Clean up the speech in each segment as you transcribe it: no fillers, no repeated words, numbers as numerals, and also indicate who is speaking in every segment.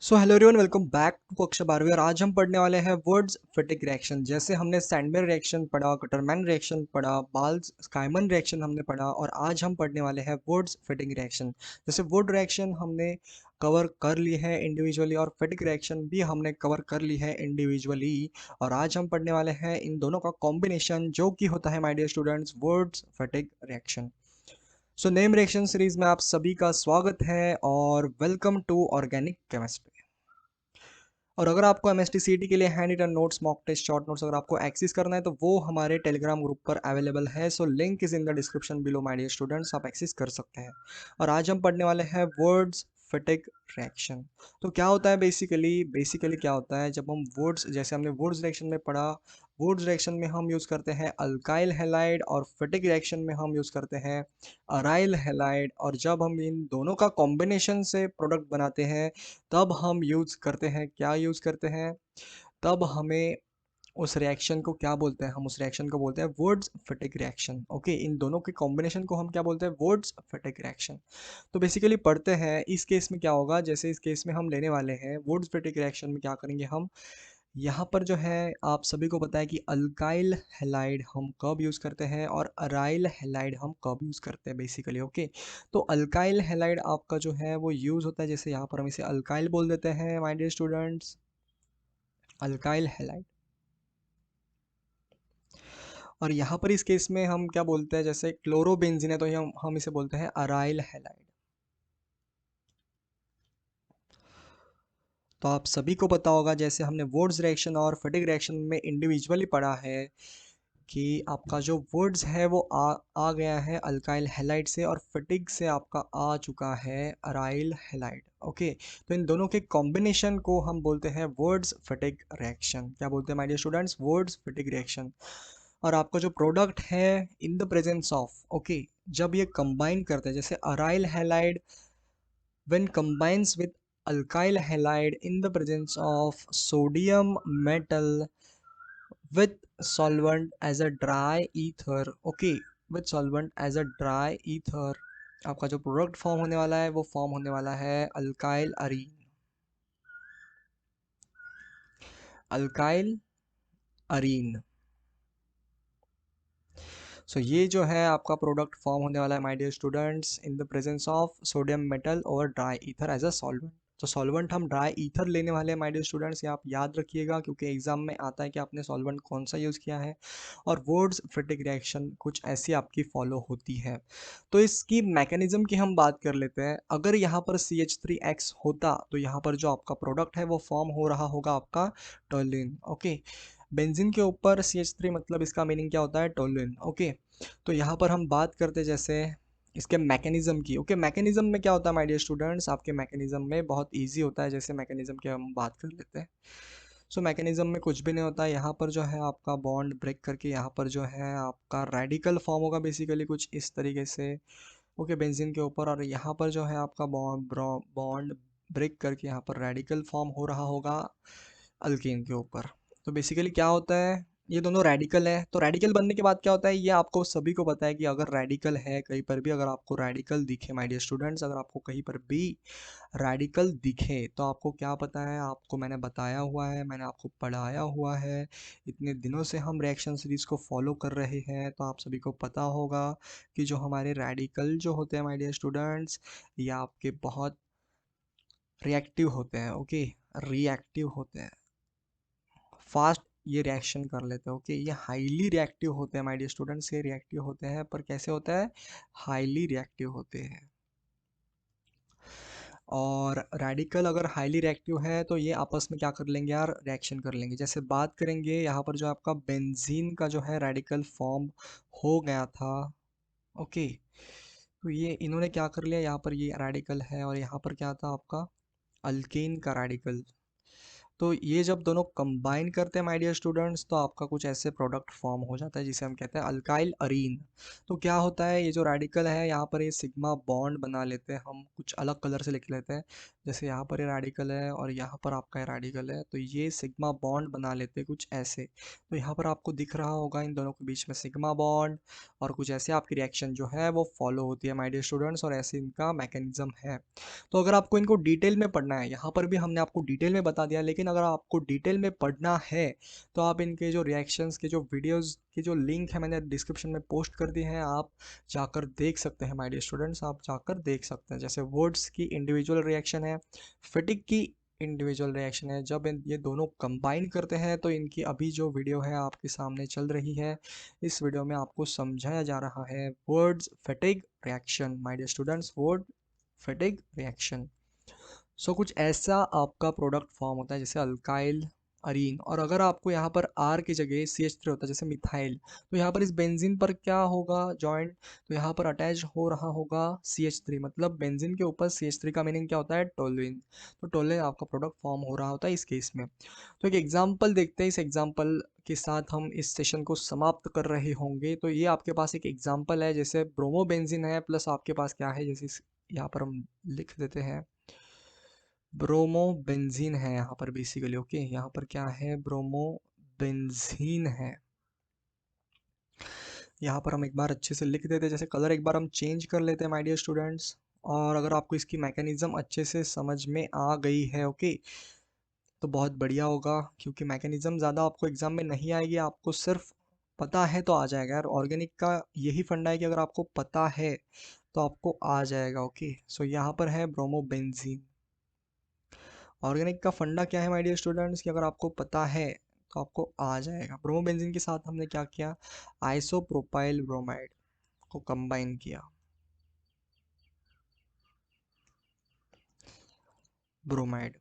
Speaker 1: So hello everyone, welcome back to कक्षा 12वीं। और आज हम पढ़ने वाले हैं वर्ड्स फिटिक रिएक्शन। जैसे हमने सैंडमैन रिएक्शन पढ़ा, कटरमैन रिएक्शन पढ़ा, बाल्स स्काइमन रिएक्शन हमने पढ़ा, और आज हम पढ़ने वाले हैं वर्ड्स फिटिंग रिएक्शन। जैसे वर्ड रिएक्शन हमने कवर कर ली है इंडिविजुअली, और फिटिक रिएक्शन भी हमने कवर कर ली है इंडिविजुअली। और आज हम पढ़ने वाले हैं इन दोनों का कॉम्बिनेशन, जो कि होता है my dear students Wurtz Fittig reaction. So name reaction series में आप सभी का स्वागत है और वेलकम टू ऑर्गेनिक केमिस्ट्री। और अगर आपको M S T C T के लिए hand written notes, mock test, short notes अगर आपको एक्सेस करना है तो वो हमारे टेलीग्राम ग्रुप पर अवेलेबल है। So link is in the description below my dear students, आप एक्सेस कर सकते हैं। और आज हम पढ़ने वाले हैं वर्ड्स फटिक रिएक्शन। तो क्या होता है बेसिकली क्या होता है, जब हम वर्ड्स, जैसे हमने वर्ड्स रिएक्शन में पढ़ा, वर्ड्स रिएक्शन में हम यूज़ करते हैं अल्काइल हैलाइड, और फटिक रिएक्शन में हम यूज़ करते हैं अराइल हैलाइड। और जब हम इन दोनों का कॉम्बिनेशन से प्रोडक्ट बनाते हैं तब हम यूज़ करते हैं, क्या यूज़ करते हैं, तब हमें उस रिएक्शन को क्या बोलते हैं, हम उस रिएक्शन को बोलते हैं वर्ड्स फिटिक रिएक्शन। ओके, इन दोनों के कॉम्बिनेशन को हम क्या बोलते हैं, वर्ड्स फिटिक रिएक्शन। तो बेसिकली पढ़ते हैं इस केस में क्या होगा। जैसे इस केस में हम लेने वाले हैं वर्ड्स फिटिक रिएक्शन में क्या करेंगे हम, यहाँ पर जो है आप सभी को पता है कि अल्काइल हैलाइड हम कब यूज़ करते हैं और अराइल हैलाइड हम कब यूज़ करते हैं बेसिकली। ओके, तो अल्काइल हैलाइड आपका जो है वो यूज़ होता है, जैसे यहाँ पर हम इसे अल्काइल बोल देते हैं my dear students, alkyl halide. और यहाँ पर इस केस में हम क्या बोलते हैं, जैसे क्लोरोबेंजीन है तो हम इसे बोलते हैं अराइल हैलाइड। तो आप सभी को पता होगा, जैसे हमने वर्ड्स रिएक्शन और फटिग रिएक्शन में इंडिविजुअली पढ़ा है कि आपका जो वर्ड्स है वो आ गया है अल्काइल हैलाइड से, और फटिग से आपका आ चुका है अराइल हैलाइड। ओके, तो इन दोनों के कॉम्बिनेशन को हम बोलते हैं वर्ड्स फटिग रिएक्शन। क्या बोलते हैं my dear students, Wurtz Fittig reaction. और आपका जो प्रोडक्ट है in the presence of, okay, जब ये कंबाइन करते हैं, जैसे aryl halide when combines with alkyl halide in the presence of sodium metal with solvent as a dry ether, okay, with solvent as a dry ether, आपका जो product form होने वाला है वो फॉर्म होने वाला है alkyl arene, alkyl arene. So ये जो है आपका प्रोडक्ट फॉर्म होने वाला है my dear students in the presence of sodium metal और dry ether as a solvent. तो सॉल्वेंट हम ड्राई ईथर लेने वाले हैं माय डियर स्टूडेंट्स, ये आप याद रखिएगा क्योंकि एग्जाम में आता है कि आपने सॉल्वेंट कौन सा यूज़ किया है। और वर्ड्स फिटिक रिएक्शन कुछ ऐसी आपकी फॉलो होती है। तो इसकी मैकेनिज्म की हम बात कर लेते हैं। अगर यहाँ पर CH3X होता तो यहाँ पर जो आपका प्रोडक्ट है वो फॉर्म हो रहा होगा आपका टोलिन। ओके, बेंजीन के ऊपर CH3 मतलब इसका मीनिंग क्या होता है, टोलुइन। ओके, तो यहाँ पर हम बात करते जैसे इसके मैकेनिज्म की। ओके, मैकेनिज्म में क्या होता है माय डियर स्टूडेंट्स, आपके मैकेनिज्म में बहुत इजी होता है। जैसे मैकेनिज्म की हम बात कर लेते हैं। सो मैकेनिज्म में कुछ भी नहीं होता है, यहाँ पर जो है आपका बॉन्ड ब्रेक करके यहाँ पर जो है आपका रेडिकल फॉर्म होगा बेसिकली कुछ इस तरीके से। ओके, बेंजीन के ऊपर, और यहाँ पर जो है आपका बॉन्ड ब्रेक करके यहाँ पर रेडिकल फॉर्म हो रहा होगा अल्कीन के ऊपर। तो बेसिकली क्या होता है, ये दोनों रेडिकल है। तो रेडिकल बनने के बाद क्या होता है, ये आपको सभी को पता है कि अगर रेडिकल है कहीं पर भी, अगर आपको रेडिकल दिखे माय डियर स्टूडेंट्स, अगर आपको कहीं पर भी रेडिकल दिखे तो आपको क्या पता है, आपको मैंने बताया हुआ है, मैंने आपको पढ़ाया हुआ है। इतने दिनों से हम रिएक्शन सीरीज को फॉलो कर रहे हैं तो आप सभी को पता होगा कि जो हमारे रेडिकल जो होते हैं माय डियर स्टूडेंट्स, ये आपके बहुत रिएक्टिव होते हैं। ओके, रिएक्टिव होते हैं, फास्ट ये रिएक्शन कर लेते हैं। ओके, ये हाईली रिएक्टिव होते हैं माय डियर स्टूडेंट्स, ये रिएक्टिव होते हैं, पर कैसे होता है, हाईली रिएक्टिव होते हैं। और रेडिकल अगर हाईली रिएक्टिव है तो ये आपस में क्या कर लेंगे यार, रिएक्शन कर लेंगे। जैसे बात करेंगे यहाँ पर जो आपका बेंजीन का जो है रेडिकल फॉर्म हो गया था। ओके, तो ये इन्होंने क्या कर लिया, यहाँ पर ये रेडिकल है और यहाँ पर क्या था आपका अल्केन का रेडिकल। तो ये जब दोनों कंबाइन करते हैं माय डियर स्टूडेंट्स, तो आपका कुछ ऐसे प्रोडक्ट फॉर्म हो जाता है जिसे हम कहते हैं अल्काइल अरीन। तो क्या होता है, ये जो रेडिकल है यहाँ पर ये सिग्मा बॉन्ड बना लेते हैं, हम कुछ अलग कलर से लिख लेते हैं। जैसे यहाँ पर ये रेडिकल है और यहाँ पर आपका ये रेडिकल है, तो ये सिग्मा बॉन्ड बना लेते हैं कुछ ऐसे। तो यहाँ पर आपको दिख रहा होगा इन दोनों के बीच में सिग्मा बॉन्ड, और कुछ ऐसे आपकी रिएक्शन जो है वो फॉलो होती है माय डियर स्टूडेंट्स, और ऐसे इनका मैकेनिज्म है। तो अगर आपको इनको डिटेल में पढ़ना है, यहाँ पर भी हमने आपको डिटेल में बता दिया, लेकिन अगर आपको डिटेल में पढ़ना है तो आप इनके जो रिएक्शंस के जो वीडियोस की जो लिंक है मैंने डिस्क्रिप्शन में पोस्ट कर दी है, आप जाकर देख सकते हैं माय डियर स्टूडेंट्स, आप जाकर देख सकते हैं। जैसे वर्ड्स की इंडिविजुअल रिएक्शन है, फिटिक की इंडिविजुअल रिएक्शन है, जब ये दोनों कंबाइन करते हैं तो इनकी अभी जो वीडियो है आपके सामने चल रही है, इस वीडियो में आपको समझाया जा रहा है Wurtz Fittig reaction my dear students, Wurtz Fittig reaction. So कुछ ऐसा आपका प्रोडक्ट फॉर्म होता है जैसे अल्काइल अरीन, और अगर आपको यहाँ पर आर की जगह CH3 होता है जैसे मिथाइल, तो यहाँ पर इस बेंजीन पर क्या होगा जॉइंट, तो यहाँ पर अटैच हो रहा होगा CH3, मतलब बेंजीन के ऊपर CH3 का मीनिंग क्या होता है, टोलुइन। तो टोलुइन आपका प्रोडक्ट फॉर्म हो रहा होता है इस केस में। तो एक एग्जाम्पल देखते हैं, इस एग्जाम्पल के साथ हम इस सेशन को समाप्त कर रहे होंगे। तो ये आपके पास एक एग्जाम्पल है, जैसे ब्रोमोबेंजीन है प्लस आपके पास क्या है, जैसे यहाँ पर हम लिख देते हैं ब्रोमोबेंजीन है यहाँ पर बेसिकली। ओके, यहाँ पर क्या है, ब्रोमोबेंजीन है। यहाँ पर हम एक बार अच्छे से लिख देते हैं, जैसे कलर एक बार हम चेंज कर लेते हैं माय डियर स्टूडेंट्स। और अगर आपको इसकी मैकेनिज्म अच्छे से समझ में आ गई है, ओके, तो बहुत बढ़िया होगा, क्योंकि मैकेनिज्म ज़्यादा आपको एग्जाम में नहीं आएगी, आपको सिर्फ पता है तो आ जाएगा यार। ऑर्गेनिक का यही फंडा है कि अगर आपको पता है तो आपको आ जाएगा। ओके, सो यहाँ पर है ब्रोमोबेंजीन। ऑर्गेनिक का फंडा क्या है माय डियर स्टूडेंट्स, कि अगर आपको पता है तो आपको आ जाएगा। ब्रोमोबेंजीन के साथ हमने क्या किया, आइसोप्रोपाइल ब्रोमाइड को कंबाइन किया, ब्रोमाइड।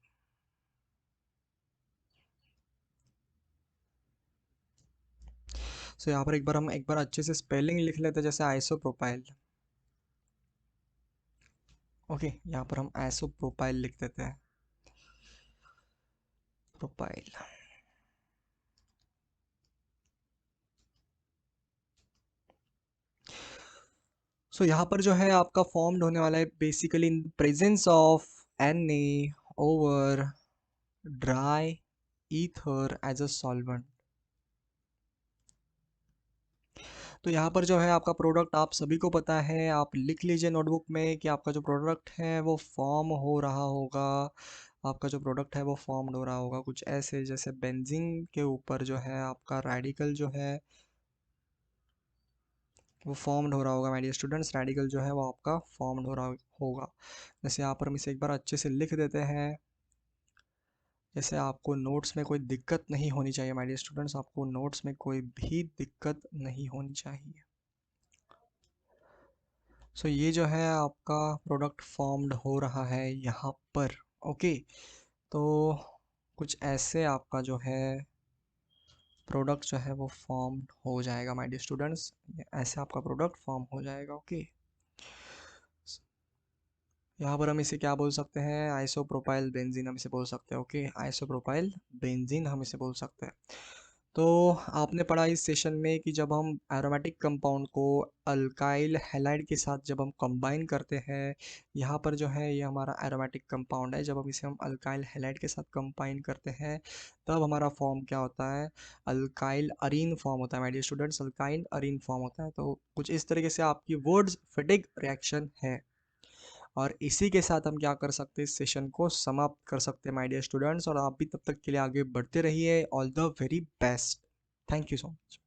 Speaker 1: सो यहाँ पर हम एक बार अच्छे से स्पेलिंग लिख लेते हैं, जैसे आइसोप्रोपाइल। ओके, यहाँ पर हम आइसोप्रोपाइल लिख देते हैं, प्रोपाइल। सो यहाँ पर जो है आपका फॉर्म्ड होने वाला है basically in presence of Na over dry ether as a solvent. तो यहाँ पर जो है आपका प्रोडक्ट आप सभी को पता है, आप लिख लीजिए नोटबुक में कि आपका जो प्रोडक्ट है वो फॉर्म हो रहा होगा, आपका जो प्रोडक्ट है वो फॉर्म्ड हो रहा होगा कुछ ऐसे, जैसे बेंजीन के ऊपर जो है आपका रेडिकल जो है वो फॉर्म्ड हो रहा होगा माय डियर स्टूडेंट्स, रेडिकल जो है वो आपका फॉर्म्ड हो रहा होगा। जैसे यहाँ पर हम इसे एक बार अच्छे से लिख देते हैं, जैसे आपको नोट्स में कोई दिक्कत नहीं होनी चाहिए माय डियर स्टूडेंट्स, आपको नोट्स में कोई भी दिक्कत नहीं होनी चाहिए। सो ये जो है आपका प्रोडक्ट फॉर्म्ड हो रहा है यहाँ पर। ओके, तो कुछ ऐसे आपका जो है प्रोडक्ट जो है वो फॉर्म हो जाएगा माय डियर स्टूडेंट्स, ऐसे आपका प्रोडक्ट फॉर्म हो जाएगा। ओके, यहाँ पर हम इसे क्या बोल सकते हैं, आइसोप्रोपाइल बेंजीन हम इसे बोल सकते हैं। ओके, आइसोप्रोपाइल बेंजीन हम इसे बोल सकते हैं। तो आपने पढ़ा इस सेशन में कि जब हम एरोमेटिक कंपाउंड को अल्काइल हैलाइड के साथ जब हम कंबाइन करते हैं, यहाँ पर जो है ये हमारा एरोमेटिक कंपाउंड है, जब हम इसे अल्काइल हैलाइड के साथ कंबाइन करते हैं तब हमारा फॉर्म क्या होता है, अल्काइल अरीन फॉर्म होता है my dear students, alkyl arene form होता है। तो कुछ इस तरीके से आपकी वर्ड्स फिटिग रिएक्शन है, और इसी के साथ हम क्या कर सकते हैं, इस सेशन को समाप्त कर सकते हैं माय डियर स्टूडेंट्स, और आप भी तब तक के लिए आगे बढ़ते रहिए। All the very best, thank you so much.